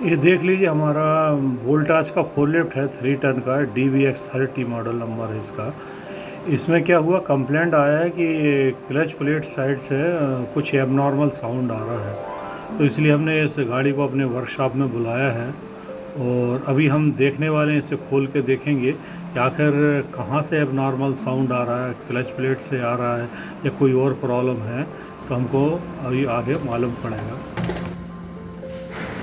ये देख लीजिए हमारा वोल्टास का फोर लिफ्ट है 3 टन का DBX30 मॉडल नंबर है इसका। इसमें क्या हुआ, कंप्लेंट आया है कि क्लच प्लेट साइड से कुछ एबनॉर्मल साउंड आ रहा है। तो इसलिए हमने इस गाड़ी को अपने वर्कशॉप में बुलाया है और अभी हम देखने वाले हैं, इसे खोल के देखेंगे कि आखिर कहाँ से एबनॉर्मल साउंड आ रहा है, क्लच प्लेट से आ रहा है या कोई और प्रॉब्लम है। तो हमको अभी आगे मालूम पड़ेगा।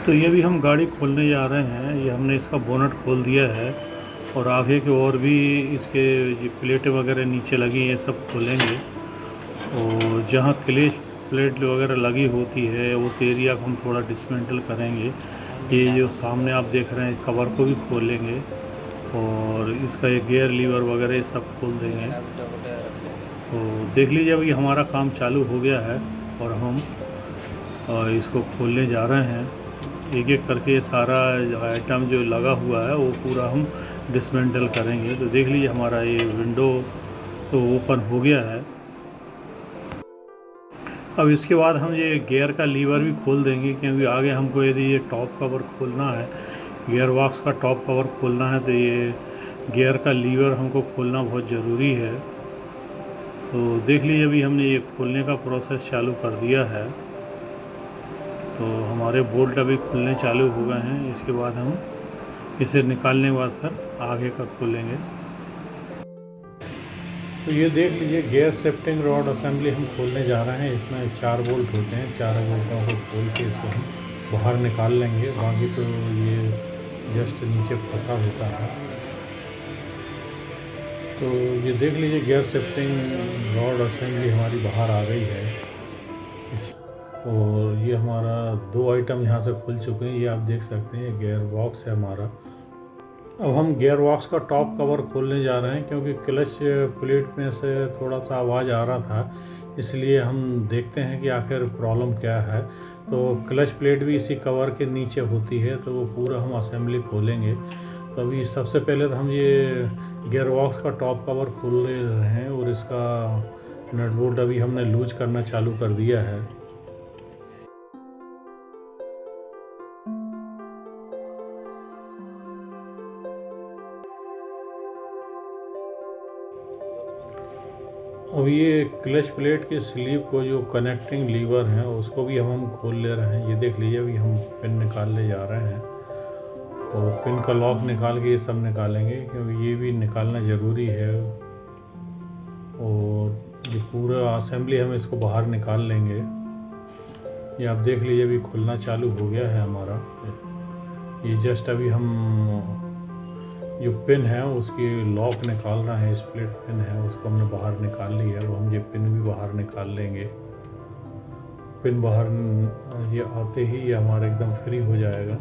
तो ये भी हम गाड़ी खोलने जा रहे हैं। ये हमने इसका बोनट खोल दिया है और आगे के और भी इसके ये प्लेटें वगैरह नीचे लगी हैं, सब खोलेंगे। और जहाँ क्लेच प्लेट वगैरह लगी होती है उस एरिया को हम थोड़ा डिसमेंटल करेंगे। ये जो सामने आप देख रहे हैं कवर को भी खोलेंगे और इसका ये गियर लीवर वगैरह सब खोल देंगे। तो देख लीजिए अभी हमारा काम चालू हो गया है और हम इसको खोलने जा रहे हैं। एक एक करके सारा आइटम जो लगा हुआ है वो पूरा हम डिसमेंटल करेंगे। तो देख लीजिए हमारा ये विंडो तो ओपन हो गया है। अब इसके बाद हम ये गियर का लीवर भी खोल देंगे, क्योंकि आगे हमको यदि ये टॉप कवर खोलना है, गियर बॉक्स का टॉप कवर खोलना है, तो ये गियर का लीवर हमको खोलना बहुत ज़रूरी है। तो देख लीजिए अभी हमने ये खोलने का प्रोसेस चालू कर दिया है। तो हमारे बोल्ट अभी खुलने चालू हो गए हैं। इसके बाद हम इसे निकालने के बाद फिर आगे का खोलेंगे। तो ये देख लीजिए गियर शिफ्टिंग रॉड असेंबली हम खोलने जा रहे हैं। इसमें 4 बोल्ट होते हैं, 4 बोल्टों को खोल के इसको हम बाहर निकाल लेंगे। बाकी तो ये जस्ट नीचे फंसा होता है। तो ये देख लीजिए गियर शिफ्टिंग रॉड असेंबली हमारी बाहर आ गई है और ये हमारा 2 आइटम यहाँ से खुल चुके हैं। ये आप देख सकते हैं, गियर बॉक्स है हमारा। अब हम गियर बॉक्स का टॉप कवर खोलने जा रहे हैं, क्योंकि क्लच प्लेट में से थोड़ा सा आवाज़ आ रहा था, इसलिए हम देखते हैं कि आखिर प्रॉब्लम क्या है। तो क्लच प्लेट भी इसी कवर के नीचे होती है, तो वो पूरा हम असेंबली खोलेंगे। तो अभी सबसे पहले तो हम ये गियर बॉक्स का टॉप कवर खोल रहे हैं और इसका नट बोल्ट अभी हमने लूज करना चालू कर दिया है। अब ये क्लच प्लेट की स्लीव को जो कनेक्टिंग लीवर है उसको भी हम खोल ले रहे हैं। ये देख लीजिए अभी हम पिन निकालने जा रहे हैं और पिन का लॉक निकाल के ये सब निकालेंगे, क्योंकि ये भी निकालना ज़रूरी है। और ये पूरा असेंबली हम इसको बाहर निकाल लेंगे। ये आप देख लीजिए अभी खुलना चालू हो गया है हमारा। ये जस्ट अभी हम जो पिन है उसकी लॉक निकाल रहे हैं। स्प्लिट पिन है उसको हमने बाहर निकाल लिया है। वो हम ये पिन भी बाहर निकाल लेंगे। पिन बाहर ये आते ही ये हमारा एकदम फ्री हो जाएगा।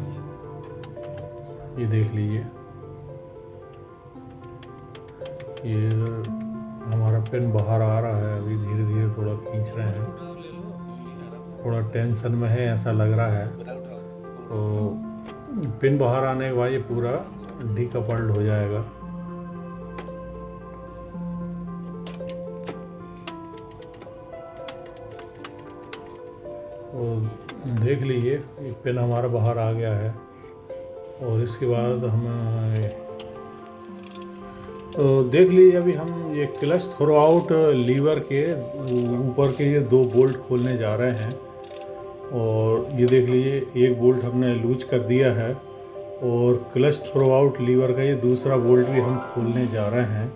ये देख लीजिए ये हमारा पिन बाहर आ रहा है। अभी धीरे धीरे थोड़ा खींच रहे हैं, थोड़ा टेंशन में है ऐसा लग रहा है। तो पिन बाहर आने के बाद ये पूरा डीकपल्ड हो जाएगा। और देख लीजिए पिन हमारा बाहर आ गया है। और इसके बाद हम तो देख लीजिए अभी हम ये क्लच थ्रो आउट लीवर के ऊपर के ये 2 बोल्ट खोलने जा रहे हैं। और ये देख लीजिए एक बोल्ट हमने लूज कर दिया है और क्लच थ्रो आउट लीवर का ये दूसरा बोल्ट भी हम खोलने जा रहे हैं।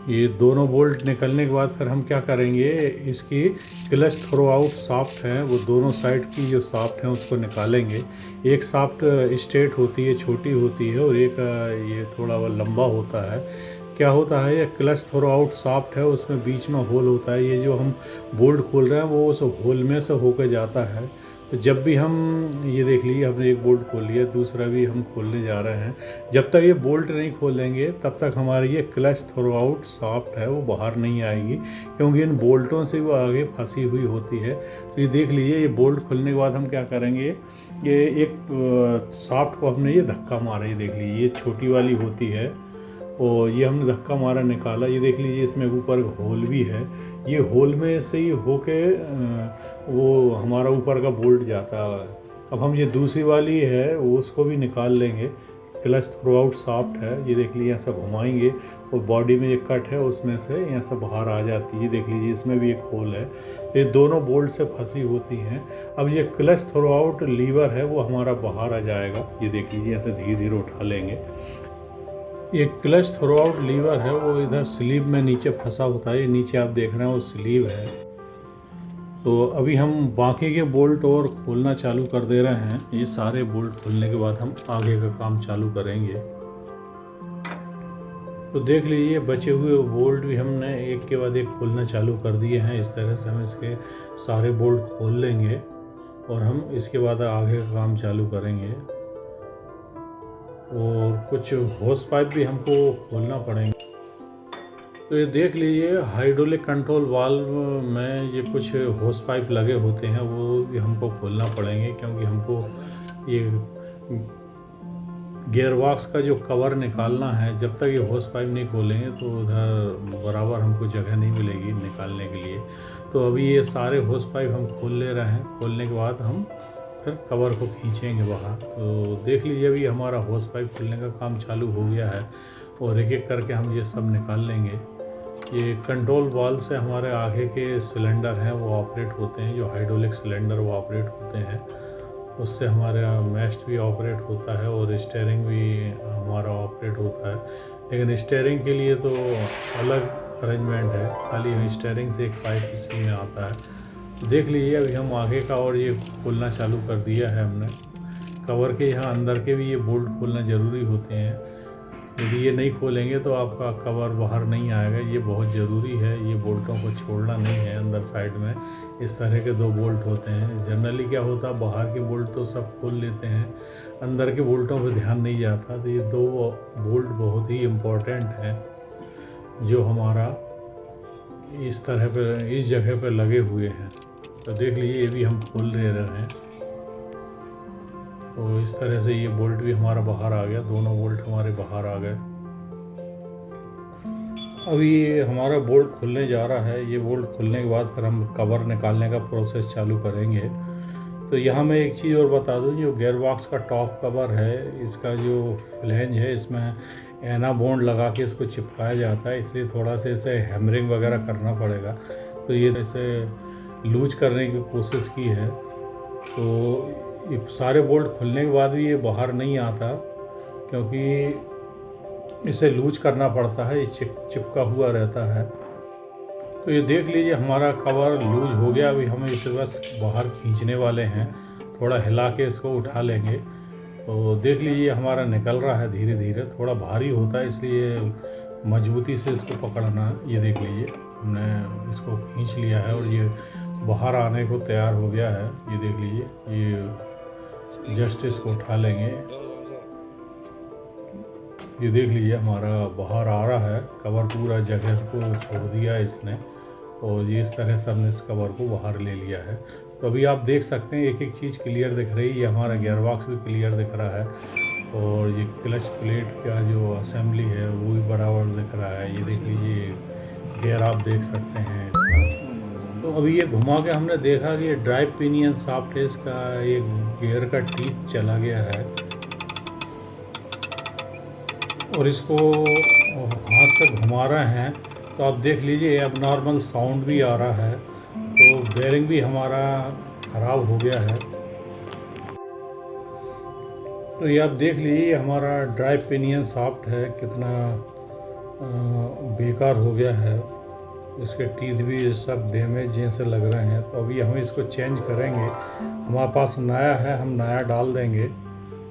ये दोनों बोल्ट निकलने के बाद फिर हम क्या करेंगे, इसकी क्लच थ्रो आउट शाफ्ट है वो दोनों साइड की जो शाफ्ट हैं उसको निकालेंगे। एक शाफ्ट स्ट्रेट होती है, छोटी होती है, और एक ये थोड़ा लंबा होता है। क्या होता है, ये क्लच थ्रो आउट शाफ्ट है उसमें बीच में होल होता है। ये जो हम बोल्ट खोल रहे हैं वो उस होल में से होकर जाता है। तो जब भी हम ये देख लीजिए हमने एक बोल्ट खोल लिया, दूसरा भी हम खोलने जा रहे हैं। जब तक ये बोल्ट नहीं खोलेंगे तब तक हमारी ये क्लच थ्रो आउट शाफ्ट है वो बाहर नहीं आएगी, क्योंकि इन बोल्टों से वो आगे फंसी हुई होती है। तो ये देख लीजिए ये बोल्ट खोलने के बाद हम क्या करेंगे, ये एक शाफ्ट को हमने ये धक्का मारा। ये देख लीजिए ये छोटी वाली होती है और ये हमने धक्का मारा निकाला। ये देख लीजिए इसमें ऊपर होल भी है। ये होल में से ही होके वो हमारा ऊपर का बोल्ट जाता है। अब हम ये दूसरी वाली है वो उसको भी निकाल लेंगे। क्लच थ्रू आउट सॉफ्ट है, ये देख लीजिए, यहाँ से घुमाएंगे और बॉडी में ये कट है उसमें से यहाँ से बाहर आ जाती है। ये देख लीजिए, इसमें भी एक होल है, ये दोनों बोल्ट से फंसी होती हैं। अब ये क्लच थ्रू आउट लीवर है वो हमारा बाहर आ जाएगा। ये देख लीजिए, यहाँ से धीरे धीरे उठा लेंगे। ये क्लच थ्रू आउट लीवर है वो इधर स्लीव में नीचे फंसा होता है, ये नीचे आप देख रहे हैं वो स्लीव है। तो अभी हम बाकी के बोल्ट और खोलना चालू कर दे रहे हैं। ये सारे बोल्ट खोलने के बाद हम आगे का काम चालू करेंगे। तो देख लीजिए, बचे हुए बोल्ट भी हमने एक के बाद एक खोलना चालू कर दिए हैं। इस तरह से हम इसके सारे बोल्ट खोल लेंगे और हम इसके बाद आगे का काम चालू करेंगे। और कुछ होस पाइप भी हमको खोलना पड़ेंगे। तो ये देख लीजिए, हाइड्रोलिक कंट्रोल वाल्व में ये कुछ होस पाइप लगे होते हैं, वो भी हमको खोलना पड़ेंगे, क्योंकि हमको ये गियर बॉक्स का जो कवर निकालना है। जब तक ये होस पाइप नहीं खोलेंगे तो उधर बराबर हमको जगह नहीं मिलेगी निकालने के लिए। तो अभी ये सारे होस पाइप हम खोल ले रहे हैं। खोलने के बाद हम फिर कवर को खींचेंगे बाहर। तो देख लीजिए, अभी हमारा होस पाइप खोलने का काम चालू हो गया है और एक एक करके हम ये सब निकाल लेंगे। ये कंट्रोल वाल्व से हमारे आगे के सिलेंडर हैं वो ऑपरेट होते हैं, जो हाइड्रोलिक सिलेंडर वो ऑपरेट होते हैं। उससे हमारा मैस्ट भी ऑपरेट होता है और स्टीयरिंग भी हमारा ऑपरेट होता है। लेकिन स्टीयरिंग के लिए तो अलग अरेंजमेंट है, खाली स्टीयरिंग से एक पाइप इसी में आता है। देख लीजिए, अभी हम आगे का और ये खोलना चालू कर दिया है हमने। कवर के यहाँ अंदर के भी ये बोल्ट खोलना ज़रूरी होते हैं। यदि ये नहीं खोलेंगे तो आपका कवर बाहर नहीं आएगा। ये बहुत ज़रूरी है, ये बोल्टों को छोड़ना नहीं है। अंदर साइड में इस तरह के 2 बोल्ट होते हैं। जनरली क्या होता है, बाहर के बोल्ट तो सब खोल लेते हैं, अंदर के बोल्टों पर ध्यान नहीं जाता। तो ये 2 बोल्ट बहुत ही इम्पोर्टेंट हैं, जो हमारा इस तरह पर इस जगह पर लगे हुए हैं। तो देख लीजिए, ये भी हम खोल दे रहे हैं। तो इस तरह से ये बोल्ट भी हमारा बाहर आ गया, दोनों बोल्ट हमारे बाहर आ गए। अभी ये हमारा बोल्ट खुलने जा रहा है। ये बोल्ट खुलने के बाद फिर हम कवर निकालने का प्रोसेस चालू करेंगे। तो यहाँ मैं एक चीज़ और बता दूँ, जो गियर बॉक्स का टॉप कवर है, इसका जो फ्लैंज है इसमें एना बॉन्ड लगा के इसको चिपकाया जाता है, इसलिए थोड़ा सा इसे हैमरिंग वगैरह करना पड़ेगा। तो ये इसे लूज करने की कोशिश की है। तो ये सारे बोल्ट खुलने के बाद भी ये बाहर नहीं आता, क्योंकि इसे लूज करना पड़ता है, ये चिपका हुआ रहता है। तो ये देख लीजिए, हमारा कवर लूज हो गया। अभी हम इसे बस बाहर खींचने वाले हैं, थोड़ा हिला के इसको उठा लेंगे। तो देख लीजिए, हमारा निकल रहा है धीरे धीरे। थोड़ा भारी होता है, इसलिए मजबूती से इसको पकड़ना है। ये देख लीजिए, हमने इसको खींच लिया है और ये बाहर आने को तैयार हो गया है। ये देख लीजिए, ये जस्ट इसको उठा लेंगे। ये देख लीजिए, हमारा बाहर आ रहा है। कवर पूरा जगह को छोड़ दिया है इसने, और ये इस तरह से हमने इस कवर को बाहर ले लिया है। तो अभी आप देख सकते हैं, एक एक चीज़ क्लियर दिख रही है। हमारा गियर बॉक्स भी क्लियर दिख रहा है, और ये क्लच प्लेट का जो असेंबली है वो भी बराबर दिख रहा है। ये देख लीजिए, गियर आप देख सकते हैं। तो अभी ये घुमा के हमने देखा कि ये ड्राइव पिनियन शाफ्ट है, इसका एक गियर का टीथ चला गया है, और इसको हाथ से घुमा रहे हैं। तो आप देख लीजिए, अब नॉर्मल साउंड भी आ रहा है। तो बेयरिंग भी हमारा ख़राब हो गया है। तो ये आप देख लीजिए, हमारा ड्राइव पिनियन शाफ्ट है कितना बेकार हो गया है। इसके टीथ भी सब डैमेज जैसे लग रहे हैं। तो अभी हम इसको चेंज करेंगे। हमारे पास नया है, हम नया डाल देंगे।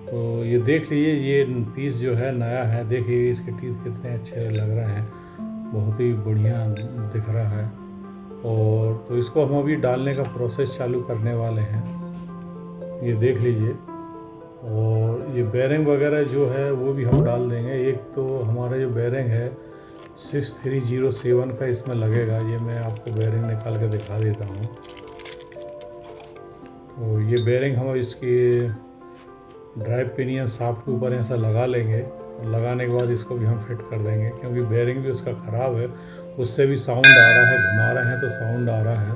तो ये देख लीजिए, ये पीस जो है नया है। देखिए इसके टीथ कितने अच्छे लग रहे हैं, बहुत ही बढ़िया दिख रहा है। और तो इसको हम अभी डालने का प्रोसेस चालू करने वाले हैं। ये देख लीजिए, और ये बेयरिंग वगैरह जो है वो भी हम डाल देंगे। एक तो हमारा जो बेयरिंग है 6307 का इसमें लगेगा। ये मैं आपको बेयरिंग निकाल के दिखा देता हूँ। तो ये बेयरिंग हम इसकी ड्राइव पिनियन शाफ्ट के ऊपर ऐसा लगा लेंगे, और लगाने के बाद इसको भी हम फिट कर देंगे, क्योंकि बेयरिंग भी उसका ख़राब है, उससे भी साउंड आ रहा है। घुमा रहे हैं तो साउंड आ रहा है।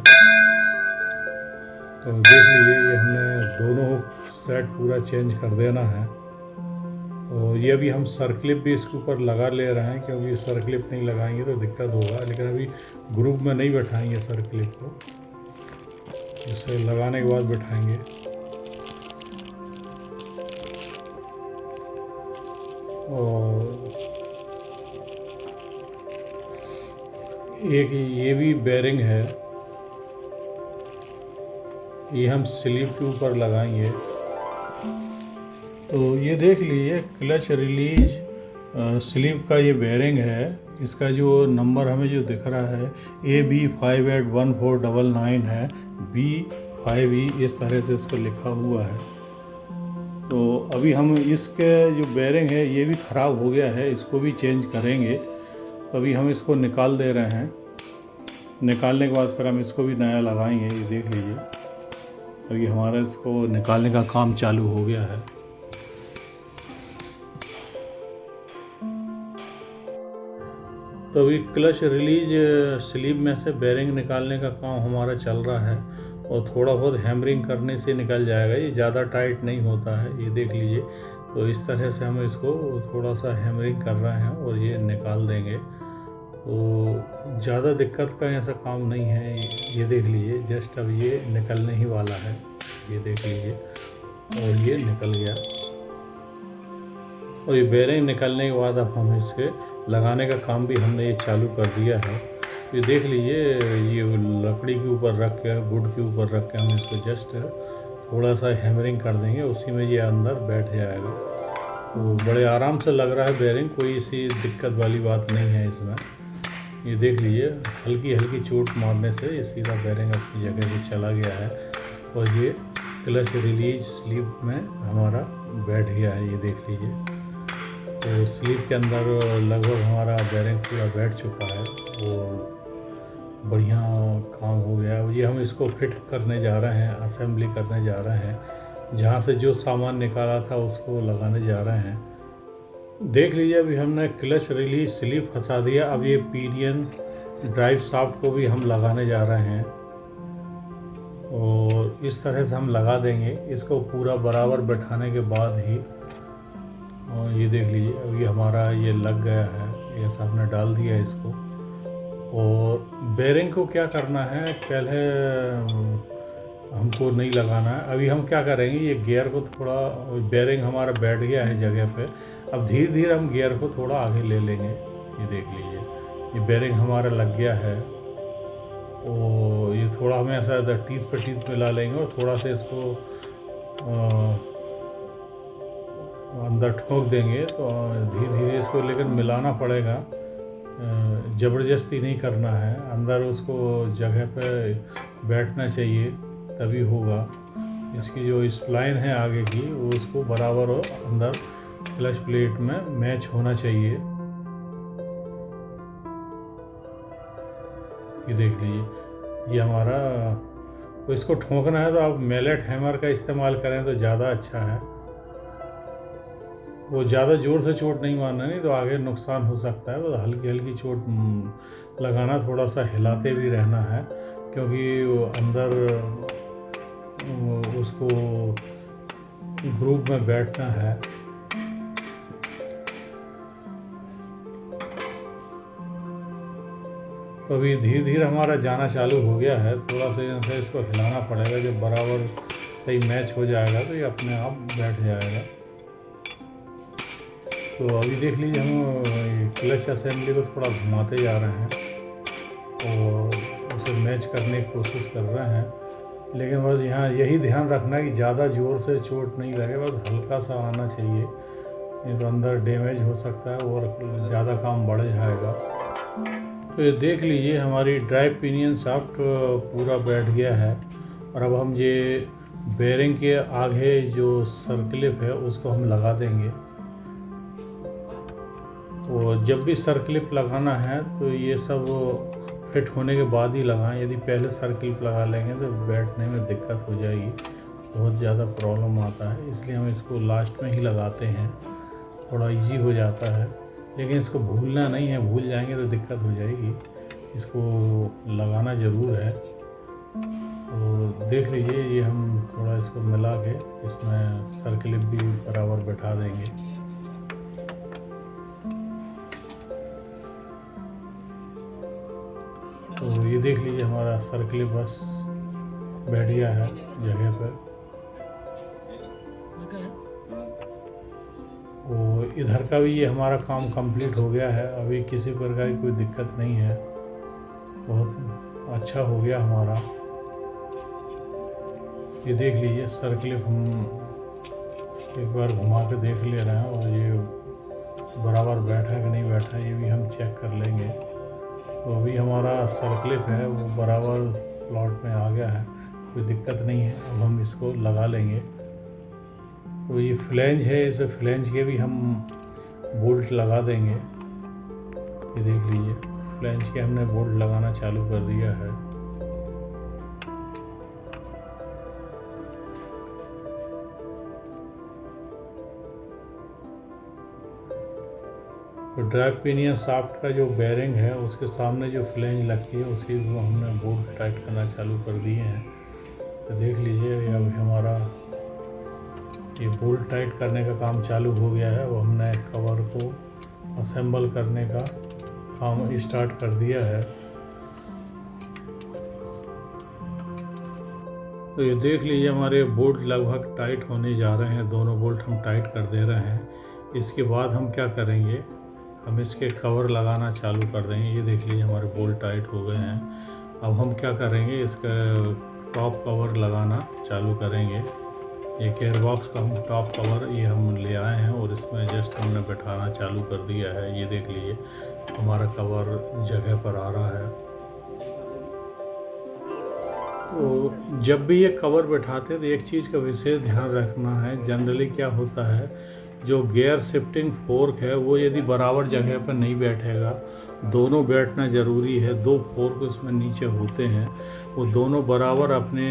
तो देख लीजिए ये हमने दोनों सेट पूरा चेंज कर देना है। और ये अभी हम सर्कलिप भी इसके ऊपर लगा ले रहे हैं, क्योंकि सर्कलिप नहीं लगाएंगे तो दिक्कत होगा। लेकिन अभी ग्रुप में नहीं बैठाएंगे सर्कलिप को, इसे लगाने के बाद बैठाएंगे। और एक ये भी बेरिंग है, ये हम स्लीव के ऊपर लगाएंगे। तो ये देख लीजिए क्लच रिलीज स्लीव का ये बेरिंग है। इसका जो नंबर हमें जो दिख रहा है AB581499 है, B5E इस तरह से इसको लिखा हुआ है। तो अभी हम इसके जो बेरिंग है ये भी ख़राब हो गया है, इसको भी चेंज करेंगे। तो अभी हम इसको निकाल दे रहे हैं। निकालने के बाद फिर हम इसको भी नया लगाएंगे। ये देख लीजिए अभी हमारा इसको निकालने का काम चालू हो गया है। तो अभी क्लच रिलीज स्लीव में से बेरिंग निकालने का काम हमारा चल रहा है, और थोड़ा बहुत हैमरिंग करने से निकल जाएगा। ये ज़्यादा टाइट नहीं होता है, ये देख लीजिए। तो इस तरह से हम इसको थोड़ा सा हैमरिंग कर रहे हैं और ये निकाल देंगे। तो ज़्यादा दिक्कत का ऐसा काम नहीं है। ये देख लीजिए जस्ट अब ये निकलने ही वाला है, ये देख लीजिए। और ये निकल गया। और ये बेरिंग निकलने के बाद अब हम इसके लगाने का काम भी हमने ये चालू कर दिया है। ये देख लीजिए, ये लकड़ी के ऊपर रख के, वुड के ऊपर रख के हम इसको जस्ट थोड़ा सा हैमरिंग कर देंगे, उसी में ये अंदर बैठ जाएगा। तो बड़े आराम से लग रहा है बेरिंग, कोई ऐसी दिक्कत वाली बात नहीं है इसमें। ये देख लीजिए हल्की हल्की चोट मारने से ये सीधा बेरिंग अपनी जगह पे चला गया है। और ये क्लच रिलीज स्लीव में हमारा बैठ गया है, ये देख लीजिए। तो स्लीव के अंदर लगभग हमारा बेरिंग पूरा बैठ चुका है और बढ़िया काम हो गया। ये हम इसको फिट करने जा रहे हैं, असेंबली करने जा रहे हैं। जहाँ से जो सामान निकाला था उसको लगाने जा रहे हैं। देख लीजिए अभी हमने क्लच रिलीज स्लीव फंसा दिया। अब ये पिनियन ड्राइव शाफ्ट को भी हम लगाने जा रहे हैं, और इस तरह से हम लगा देंगे इसको पूरा बराबर बैठाने के बाद ही। और ये देख लीजिए अभी हमारा ये लग गया है, ऐसा हमने डाल दिया इसको। और बेरिंग को क्या करना है, पहले हमको नहीं लगाना है। अभी हम क्या करेंगे, ये गियर को थोड़ा, बेरिंग हमारा बैठ गया है जगह पे। अब धीरे धीरे हम गियर को थोड़ा आगे ले लेंगे। ये देख लीजिए ये बेरिंग हमारा लग गया है, और ये थोड़ा हमें ऐसा टीथ पे टीथ मिला लेंगे और थोड़ा सा इसको अंदर ठोक देंगे। तो धीरे धीरे इसको लेकर मिलाना पड़ेगा, ज़बरदस्ती नहीं करना है। अंदर उसको जगह पे बैठना चाहिए तभी होगा। इसकी जो स्प्लाइन है आगे की वो उसको बराबर हो, अंदर क्लच प्लेट में मैच होना चाहिए। ये देख लीजिए ये हमारा, तो इसको ठोकना है तो आप मेलेट हैमर का इस्तेमाल करें तो ज़्यादा अच्छा है। वो ज़्यादा ज़ोर से चोट नहीं मारना, नहीं तो आगे नुकसान हो सकता है। वो हल्की हल्की चोट लगाना, थोड़ा सा हिलाते भी रहना है, क्योंकि वो अंदर उसको ग्रुप में बैठना है। तो अभी धीरे धीरे हमारा जाना चालू हो गया है। थोड़ा सा इसको हिलाना पड़ेगा, जब बराबर सही मैच हो जाएगा तो ये अपने आप बैठ जाएगा। तो अभी देख लीजिए हम क्लच असेंबली को थोड़ा घुमाते जा रहे हैं और उसे मैच करने की कोशिश कर रहे हैं। लेकिन बस यहाँ यही ध्यान रखना कि ज़्यादा ज़ोर से चोट नहीं लगे, बस हल्का सा आना चाहिए, नहीं तो अंदर डैमेज हो सकता है और ज़्यादा काम बढ़ जाएगा। तो ये देख लीजिए हमारी ड्राइव पिनियन शाफ्ट पूरा बैठ गया है। और अब हम ये बेरिंग के आगे जो सर्कलिप है उसको हम लगा देंगे। तो जब भी सर्कलिप लगाना है तो ये सब फिट होने के बाद ही लगाएं। यदि पहले सर्कलिप लगा लेंगे तो बैठने में दिक्कत हो जाएगी, बहुत ज़्यादा प्रॉब्लम आता है। इसलिए हम इसको लास्ट में ही लगाते हैं, थोड़ा इजी हो जाता है। लेकिन इसको भूलना नहीं है, भूल जाएंगे तो दिक्कत हो जाएगी। इसको लगाना ज़रूर है। तो देख लीजिए, ये हम थोड़ा इसको मिला के इसमें सर्कलिप भी बराबर बैठा देंगे। तो ये देख लीजिए हमारा सर्कलिप बस बैठ गया है जगह पर। तो इधर का भी ये हमारा काम कंप्लीट हो गया है, अभी किसी प्रकार की कोई दिक्कत नहीं है, बहुत अच्छा हो गया हमारा। ये देख लीजिए सर्कलिप हम एक बार घुमा के देख ले रहे हैं और ये बराबर बैठा है कि नहीं बैठा है ये भी हम चेक कर लेंगे। तो अभी हमारा सर्कलिप है वो बराबर स्लॉट में आ गया है, कोई दिक्कत नहीं है। अब हम इसको लगा लेंगे। तो ये फ्लैंज है, इस फ्लैंज के भी हम बोल्ट लगा देंगे। ये देख लीजिए फ्लैंज के हमने बोल्ट लगाना चालू कर दिया है। तो ड्राइव पिनियन शाफ्ट का जो बेरिंग है उसके सामने जो फ्लैंज लगती है उसकी हमने बोल्ट टाइट करना चालू कर दिए हैं। तो देख लीजिए अभी हमारा ये बोल्ट टाइट करने का काम चालू हो गया है। वो हमने कवर को असेंबल करने का काम स्टार्ट कर दिया है। तो ये देख लीजिए हमारे बोल्ट लगभग टाइट होने जा रहे हैं, दोनों बोल्ट हम टाइट कर दे रहे हैं। इसके बाद हम क्या करेंगे, हम इसके कवर लगाना चालू कर देंगे। ये देख लीजिए हमारे बोल्ट टाइट हो गए हैं। अब हम क्या करेंगे, इसका टॉप कवर लगाना चालू करेंगे। ये गेयरबॉक्स का हम टॉप कवर ये हम ले आए हैं और इसमें जस्ट हमने बैठाना चालू कर दिया है। ये देख लीजिए हमारा कवर जगह पर आ रहा है। तो जब भी ये कवर बैठाते हैं तो एक चीज़ का विशेष ध्यान रखना है। जनरली क्या होता है, जो गियर शिफ्टिंग फोर्क है वो यदि बराबर जगह पर नहीं बैठेगा, दोनों बैठना ज़रूरी है। दो फोर्क उसमें नीचे होते हैं, वो दोनों बराबर अपने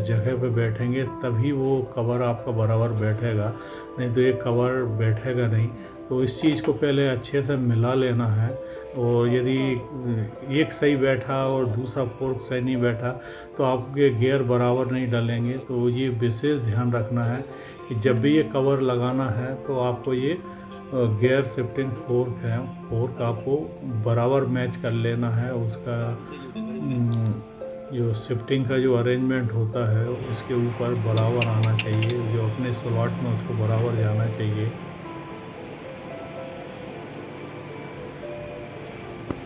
जगह पे बैठेंगे तभी वो कवर आपका बराबर बैठेगा, नहीं तो ये कवर बैठेगा नहीं। तो इस चीज़ को पहले अच्छे से मिला लेना है। और यदि एक सही बैठा और दूसरा फोर्क सही नहीं बैठा तो आपके गियर बराबर नहीं डलेंगे। तो ये विशेष ध्यान रखना है कि जब भी ये कवर लगाना है तो आपको ये गियर शिफ्टिंग फोर्क आपको बराबर मैच कर लेना है। उसका जो शिफ्टिंग का जो अरेंजमेंट होता है उसके ऊपर बराबर आना चाहिए, जो अपने स्लॉट में उसको बराबर जाना चाहिए।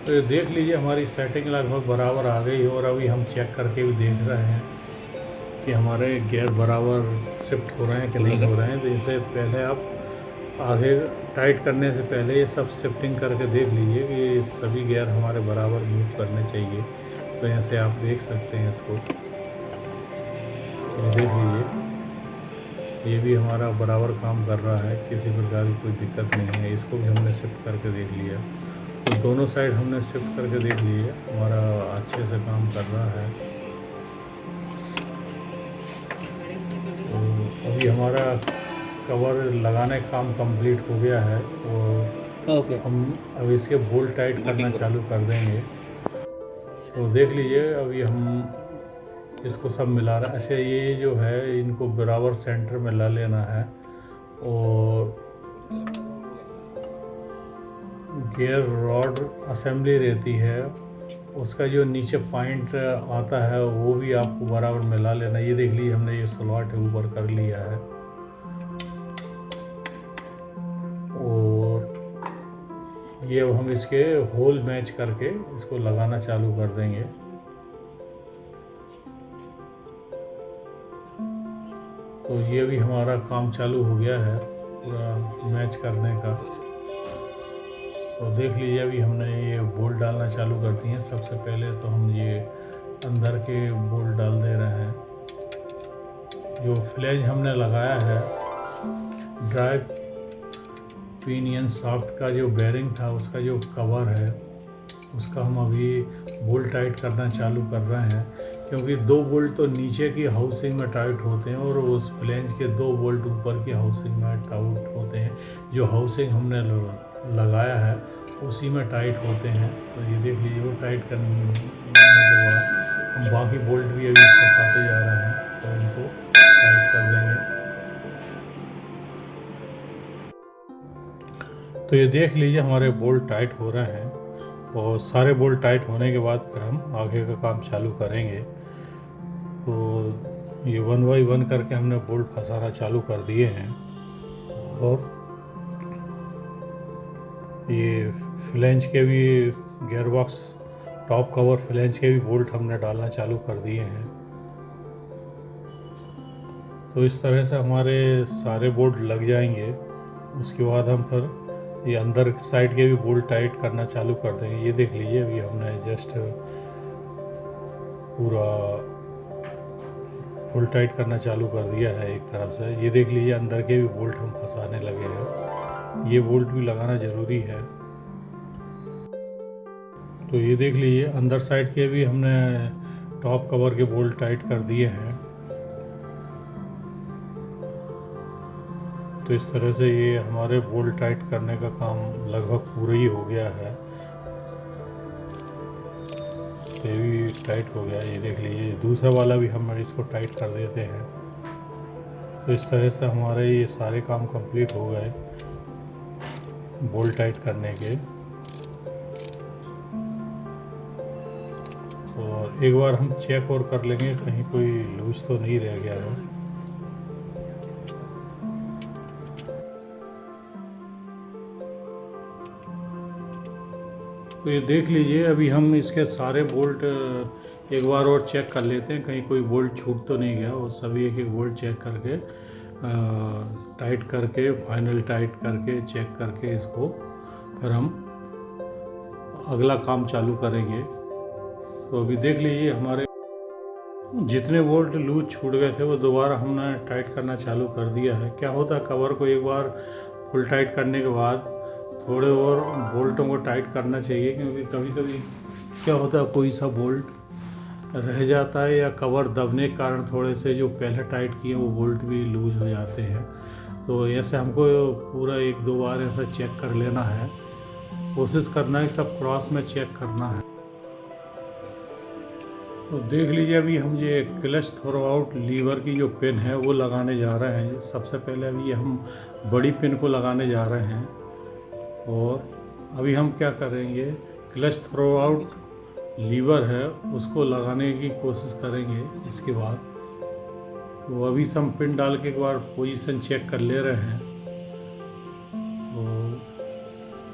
तो देख लीजिए हमारी सेटिंग लगभग बराबर आ गई और अभी हम चेक करके भी देख रहे हैं कि हमारे गियर बराबर शिफ्ट हो रहे हैं कि नहीं हो रहे हैं। तो इससे पहले आप आगे टाइट करने से पहले ये सब शिफ्टिंग करके देख लीजिए कि ये सभी गियर हमारे बराबर मूव करने चाहिए। तो ऐसे आप देख सकते हैं इसको, तो देख लीजिए ये भी हमारा बराबर काम कर रहा है, किसी प्रकार की कोई दिक्कत नहीं है। इसको भी हमने शिफ्ट करके देख लिया। तो दोनों साइड हमने शिफ्ट करके देख लिए, हमारा अच्छे से काम कर रहा है। तो अभी हमारा कवर लगाने का काम कंप्लीट हो गया है और हम अब इसके बोल्ट टाइट करना चालू कर देंगे। तो देख लीजिए अभी हम इसको सब मिला रहे हैं। अच्छा, ये जो है इनको बराबर सेंटर में ला लेना है और गियर रॉड असेंबली रहती है उसका जो नीचे पॉइंट आता है वो भी आपको बराबर मिला लेना। ये देख लीजिए हमने ये स्लॉट ऊपर कर लिया है और ये अब हम इसके होल मैच करके इसको लगाना चालू कर देंगे। तो ये भी हमारा काम चालू हो गया है पूरा मैच करने का। तो देख लीजिए अभी हमने ये बोल्ट डालना चालू कर दिए हैं। सबसे पहले तो हम ये अंदर के बोल्ट डाल दे रहे हैं। जो फ्लैंज हमने लगाया है ड्राइव पिनियन शाफ्ट का जो बेरिंग था उसका जो कवर है उसका हम अभी बोल्ट टाइट करना चालू कर रहे हैं, क्योंकि दो बोल्ट तो नीचे की हाउसिंग में टाइट होते हैं और उस फ्लैंज के दो बोल्ट ऊपर की हाउसिंग में टाइट होते हैं। जो हाउसिंग हमने लगाया है उसी में टाइट होते हैं। तो ये देख लीजिए वो टाइट करने के बाद हम बाकी बोल्ट भी अभी फंसाते जा रहे हैं और इनको टाइट कर देंगे। तो ये देख लीजिए हमारे बोल्ट टाइट हो रहे हैं और सारे बोल्ट टाइट होने के बाद फिर हम आगे का काम चालू करेंगे। तो ये 1 बाई 1 करके हमने बोल्ट फंसाना चालू कर दिए हैं और ये फ्लैंज के भी gear box top cover flange के भी बोल्ट हमने डालना चालू कर दिए हैं। तो इस तरह से हमारे सारे बोल्ट लग जाएंगे। उसके बाद हम फिर ये अंदर साइड के भी बोल्ट टाइट करना चालू कर देंगे। ये देख लीजिए अभी हमने जस्ट पूरा फुल टाइट करना चालू कर दिया है एक तरफ से। ये देख लीजिए अंदर के भी बोल्ट हम फंसाने लगे हैं। ये बोल्ट भी लगाना ज़रूरी है। तो ये देख लीजिए अंदर साइड के भी हमने टॉप कवर के बोल्ट टाइट कर दिए हैं। तो इस तरह से ये हमारे बोल्ट टाइट करने का काम लगभग पूरा ही हो गया है। ये भी टाइट हो गया। ये देख लीजिए दूसरा वाला भी हम इसको टाइट कर देते हैं। तो इस तरह से हमारे ये सारे काम कंप्लीट हो गए बोल्ट टाइट करने के। और एक बार हम चेक और कर लेंगे कहीं कोई लूज तो नहीं रह गया है। तो ये देख लीजिए अभी हम इसके सारे बोल्ट एक बार और चेक कर लेते हैं कहीं कोई बोल्ट छूट तो नहीं गया। और सभी एक एक बोल्ट चेक करके टाइट करके फाइनल टाइट करके चेक करके इसको फिर हम अगला काम चालू करेंगे। तो अभी देख लीजिए हमारे जितने बोल्ट लूज छूट गए थे वो दोबारा हमने टाइट करना चालू कर दिया है। क्या होता है कवर को एक बार फुल टाइट करने के बाद थोड़े और बोल्टों को टाइट करना चाहिए, क्योंकि कभी कभी क्या होता है कोई सा बोल्ट रह जाता है या कवर दबने के कारण थोड़े से जो पहले टाइट किए वो बोल्ट भी लूज हो जाते हैं। तो ऐसे हमको पूरा 1-2 बार ऐसा चेक कर लेना है। कोशिश करना है सब क्रॉस में चेक करना है। तो देख लीजिए अभी हम ये क्लच थ्रो आउट लीवर की जो पिन है वो लगाने जा रहे हैं। सबसे पहले अभी हम बड़ी पिन को लगाने जा रहे हैं। और अभी हम क्या करेंगे क्लच थ्रो आउट लीवर है उसको लगाने की कोशिश करेंगे। इसके बाद तो अभी हम पिन डाल के एक बार पोजीशन चेक कर ले रहे हैं।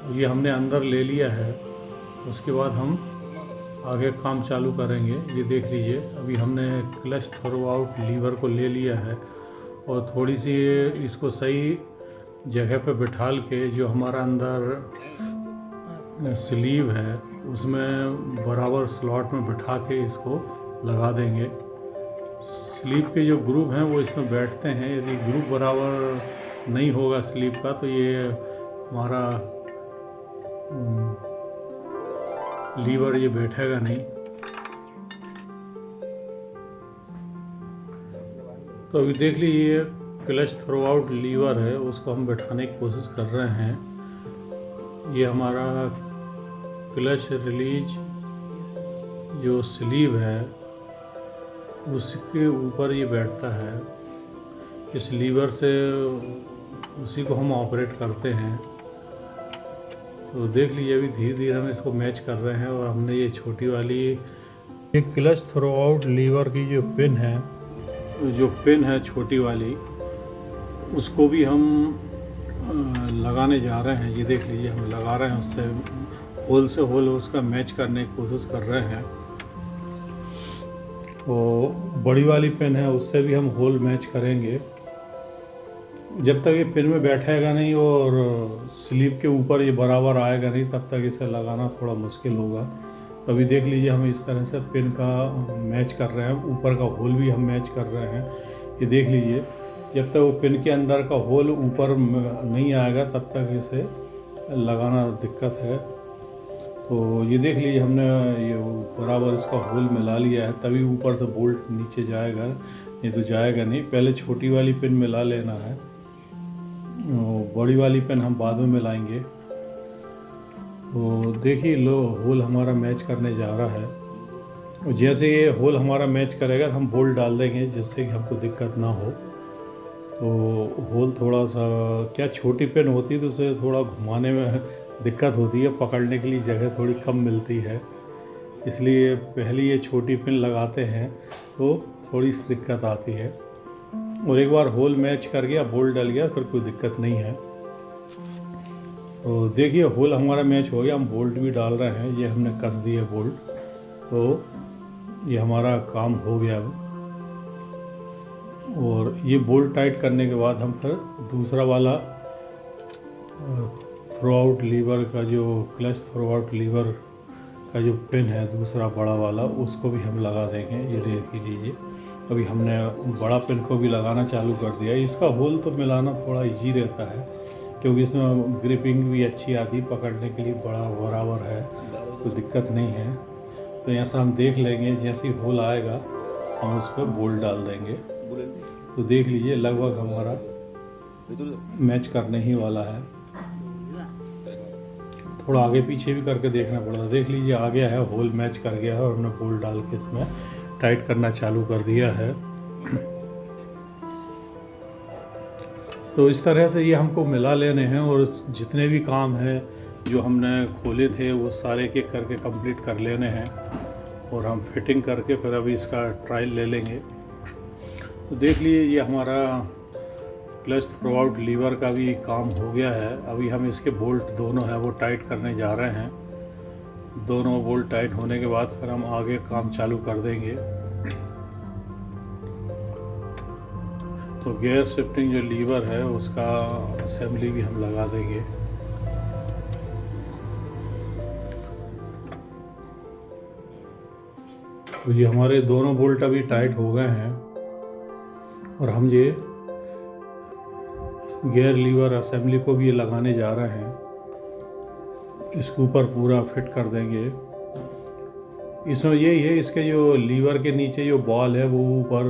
तो ये हमने अंदर ले लिया है। उसके बाद हम आगे काम चालू करेंगे। ये देख लीजिए अभी हमने क्लच थ्रो आउट लीवर को ले लिया है और थोड़ी सी इसको सही जगह पे बिठाल के जो हमारा अंदर स्लीव है उसमें बराबर स्लॉट में बिठा के इसको लगा देंगे। स्लीव के जो ग्रुप हैं वो इसमें बैठते हैं। यदि ग्रुप बराबर नहीं होगा स्लीव का तो ये हमारा लीवर ये बैठेगा नहीं। तो अभी देख लीजिए क्लच थ्रो आउट लीवर है उसको हम बैठाने की कोशिश कर रहे हैं। ये हमारा क्लच रिलीज जो स्लीव है उसके ऊपर ये बैठता है। इस लीवर से उसी को हम ऑपरेट करते हैं। तो देख लीजिए अभी धीरे धीरे हम इसको मैच कर रहे हैं। और हमने ये छोटी वाली ये क्लच थ्रो आउट लीवर की जो पिन है छोटी वाली उसको भी हम लगाने जा रहे हैं। ये देख लीजिए हम लगा रहे हैं उससे होल से होल उसका मैच करने की कोशिश कर रहे हैं। तो बड़ी वाली पिन है उससे भी हम होल मैच करेंगे। जब तक ये पिन में बैठेगा नहीं और स्लीव के ऊपर ये बराबर आएगा नहीं तब तक इसे लगाना थोड़ा मुश्किल होगा। तो अभी देख लीजिए हम इस तरह से पिन का मैच कर रहे हैं। ऊपर का होल भी हम मैच कर रहे हैं। ये देख लीजिए जब तक वो पिन के अंदर का होल ऊपर नहीं आएगा तब तक इसे लगाना दिक्कत है। तो ये देख लीजिए हमने ये बराबर इसका होल मिला लिया है तभी ऊपर से बोल्ट नीचे जाएगा, नहीं तो जाएगा नहीं। पहले छोटी वाली पिन मिला लेना है, बड़ी वाली पिन हम बाद में मिलाएंगे। तो देखिए लो होल हमारा मैच करने जा रहा है। जैसे ये होल हमारा मैच करेगा हम बोल्ट डाल देंगे जिससे कि हमको दिक्कत ना हो। तो होल थोड़ा सा क्या छोटी पेन होती है तो उसे थोड़ा घुमाने में दिक्कत होती है, पकड़ने के लिए जगह थोड़ी कम मिलती है, इसलिए पहले ये छोटी पिन लगाते हैं तो थोड़ी सी दिक्कत आती है। और एक बार होल मैच कर गया, बोल्ट डल गया, फिर कोई दिक्कत नहीं है। तो देखिए होल हमारा मैच हो गया, हम बोल्ट भी डाल रहे हैं, ये हमने कस दिए बोल्ट, तो ये हमारा काम हो गया अब। और ये बोल्ट टाइट करने के बाद हम फिर दूसरा वाला थ्रो आउट लीवर का जो क्लच थ्रो आउट लीवर का जो पिन है दूसरा बड़ा वाला, उसको भी हम लगा देंगे। ये देख लीजिए अभी हमने बड़ा पिन को भी लगाना चालू कर दिया। इसका होल तो मिलाना थोड़ा इजी रहता है क्योंकि इसमें ग्रिपिंग भी अच्छी आती है, पकड़ने के लिए बड़ा बराबर है, कोई दिक्कत नहीं है। तो ऐसा हम देख लेंगे, जैसे ही होल आएगा हम उस पर बोल्ट डाल देंगे। तो देख लीजिए लगभग हमारा मैच करने ही वाला है। थोड़ा आगे पीछे भी करके देखना पड़ता है। देख लीजिए आ गया है, होल मैच कर गया है और हमने बोल्ट डाल के इसमें टाइट करना चालू कर दिया है। तो इस तरह से ये हमको मिला लेने हैं और जितने भी काम हैं जो हमने खोले थे वो सारे के करके कंप्लीट कर लेने हैं और हम फिटिंग करके फिर अभी इसका ट्रायल ले लेंगे। तो देख लीजिए ये हमारा क्लच थ्रो आउट लीवर का भी काम हो गया है। अभी हम इसके बोल्ट दोनों हैं वो टाइट करने जा रहे हैं। दोनों बोल्ट टाइट होने के बाद फिर हम आगे काम चालू कर देंगे। तो गियर शिफ्टिंग जो लीवर है उसका असेंबली भी हम लगा देंगे। तो ये हमारे दोनों बोल्ट अभी टाइट हो गए हैं और हम ये गियर लीवर असेंबली को भी लगाने जा रहे हैं। इसके ऊपर पूरा फिट कर देंगे। इसमें यही है, इसके जो लीवर के नीचे जो बॉल है वो ऊपर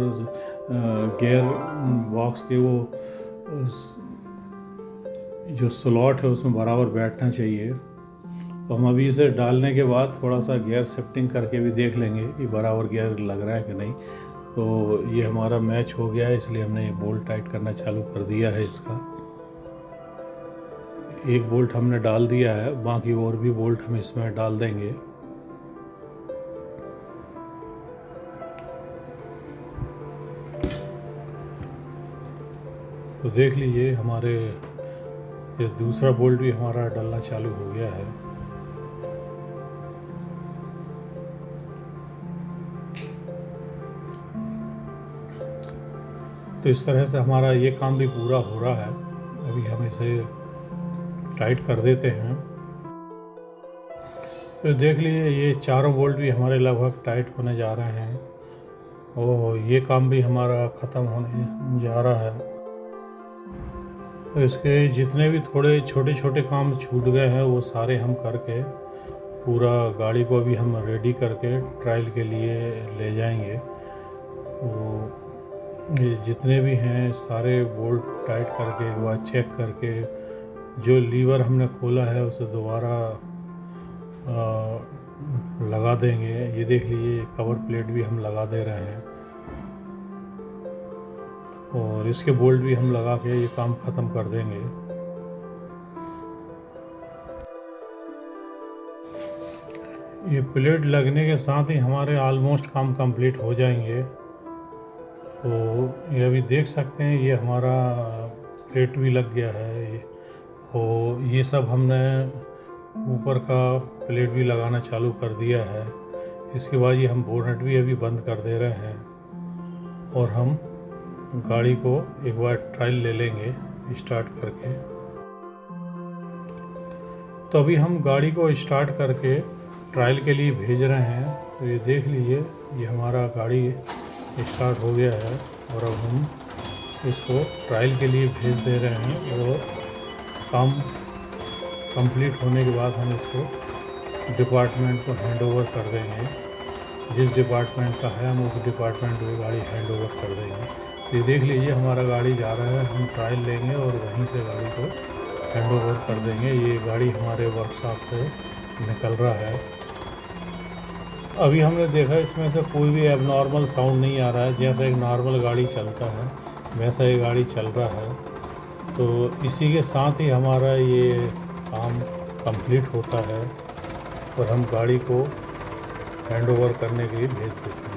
गियर बॉक्स के वो जो स्लॉट है उसमें बराबर बैठना चाहिए। तो हम अभी इसे डालने के बाद थोड़ा सा गियर शिफ्टिंग करके भी देख लेंगे कि बराबर गियर लग रहा है कि नहीं। तो ये हमारा मैच हो गया है, इसलिए हमने ये बोल्ट टाइट करना चालू कर दिया है। इसका एक बोल्ट हमने डाल दिया है, बाकी और भी बोल्ट हम इसमें डाल देंगे। तो देख लीजिए हमारे ये दूसरा बोल्ट भी हमारा डलना चालू हो गया है। तो इस तरह से हमारा ये काम भी पूरा हो रहा है। अभी हम इसे टाइट कर देते हैं। तो देख लीजिए ये चारों बोल्ट भी हमारे लगभग टाइट होने जा रहे हैं और ये काम भी हमारा ख़त्म होने जा रहा है। तो इसके जितने भी थोड़े छोटे छोटे काम छूट गए हैं वो सारे हम करके पूरा गाड़ी को अभी हम रेडी करके ट्रायल के लिए ले जाएंगे। तो ये जितने भी हैं सारे बोल्ट टाइट करके एक बार चेक करके जो लीवर हमने खोला है उसे दोबारा लगा देंगे। ये देख लीजिए कवर प्लेट भी हम लगा दे रहे हैं और इसके बोल्ट भी हम लगा के ये काम ख़त्म कर देंगे। ये प्लेट लगने के साथ ही हमारे ऑलमोस्ट काम कंप्लीट हो जाएंगे। तो ये अभी देख सकते हैं ये हमारा प्लेट भी लग गया है और ये सब हमने ऊपर का प्लेट भी लगाना चालू कर दिया है। इसके बाद ये हम बोनट भी अभी बंद कर दे रहे हैं और हम गाड़ी को एक बार ट्रायल ले लेंगे स्टार्ट करके। तो अभी हम गाड़ी को स्टार्ट करके ट्रायल के लिए भेज रहे हैं। तो ये देख लीजिए ये हमारा गाड़ी स्टार्ट हो गया है और अब हम इसको ट्रायल के लिए भेज दे रहे हैं और काम कंप्लीट होने के बाद हम इसको डिपार्टमेंट को हैंड ओवर कर देंगे। जिस डिपार्टमेंट का है हम उस डिपार्टमेंट को गाड़ी हैंड ओवर कर देंगे। ये देख लीजिए हमारा गाड़ी जा रहा है, हम ट्रायल लेंगे और वहीं से गाड़ी को हैंड ओवर कर देंगे। ये गाड़ी हमारे वर्कशॉप से निकल रहा है। अभी हमने देखा इसमें से कोई भी एबनॉर्मल साउंड नहीं आ रहा है, जैसा एक नॉर्मल गाड़ी चलता है वैसा ये गाड़ी चल रहा है। तो इसी के साथ ही हमारा ये काम कंप्लीट होता है और हम गाड़ी को हैंड ओवर करने के लिए भेज देते हैं।